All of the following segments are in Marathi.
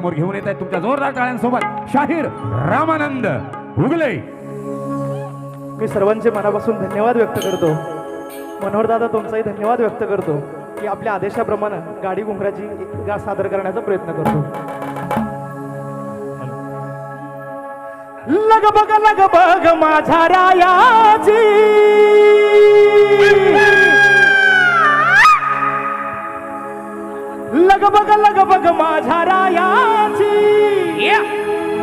समोर घेऊन येत आहेत तुमच्या जोरदार टाळ्यांसोबत शाहीर रामानंद उगले. मी सर्वांचे मनापासून धन्यवाद व्यक्त करतो. मनोहर दादा तुमचाही धन्यवाद व्यक्त करतो की आपल्या आदेशाप्रमाणे गाडी घुंगराची गात सादर करण्याचा प्रयत्न करतो. लग बग माझ्या रायाची लग बग माझ्या रायाची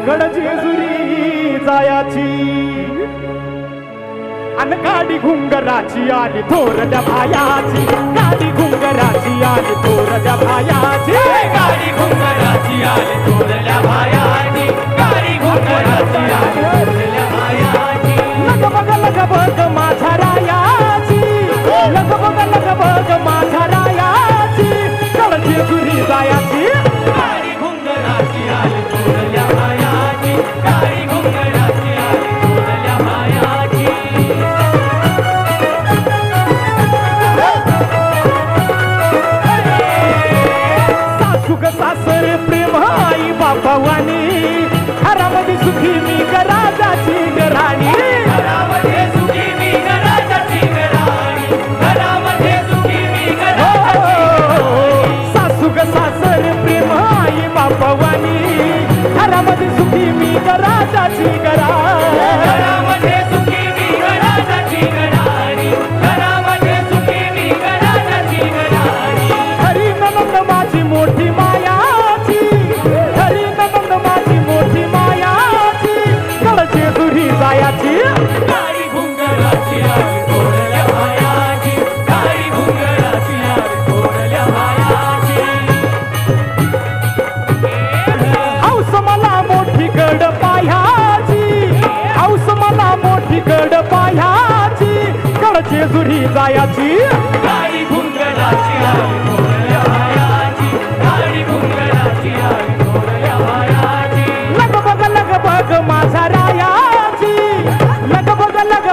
गडजेजुरी जायाची अन गाडी घुंगराची आली थोरड्या भायाची गाडी घुंगराची आली थोरड्या भायाची गाडी घुंगराची आली थोरल्या भायाची गाडी घुंगराची आली थोरल्या भायाची लग बग माझ्या रायाची लग बग माझ्या रायाची गडजेजुरी जायाची गाडी घुंगराची आली थोरल्या भायाची गाडी घुंगराची आली थोरल्या भायाची सासुक सासर प्रेम आई बापावानी घरामध्ये सुखी मी राजाची घराणी घरामध्ये सुखी मी घराची घराणी घरामध्ये सुखी मी घराची सासुक सासर प्रेम आई बापावानी घरामध्ये सुखी मी राजाची घराणी घरामध्ये सुखी मी घराची घराणी घरामध्ये सुखी मी घराची घराणी हरी ननंद माझी मोठी मायाची हरी ननंद माझी मोठी मायाची गडचे दुरी जायाची गाडी घुंगराची आली थोरल्या भायाची गाडी घुंगराची आली थोरल्या भायाची हौस मला मोठी गड पाह्याची हौस मला मोठी गड पाह्याची गडचे दुरी जायाची गाडी घुंगराची आली थोरल्या भायाची गाडी घुंगराची आली थोरल्या भायाची लग बग माझ्या रायाची लग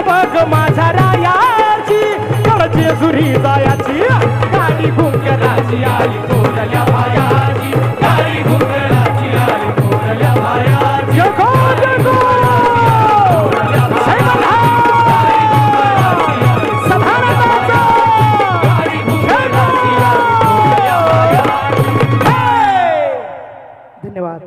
बग माझ्या रायाची गडचे दुरी जायाची गाडी घुंगराची आली थोरल्या भायाची गाडी घुंगराची आली थोरल्या भायाची जगो जगो धन्यवाद.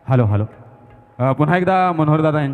हॅलो हॅलो पुन्हा एकदा मनोहर दादा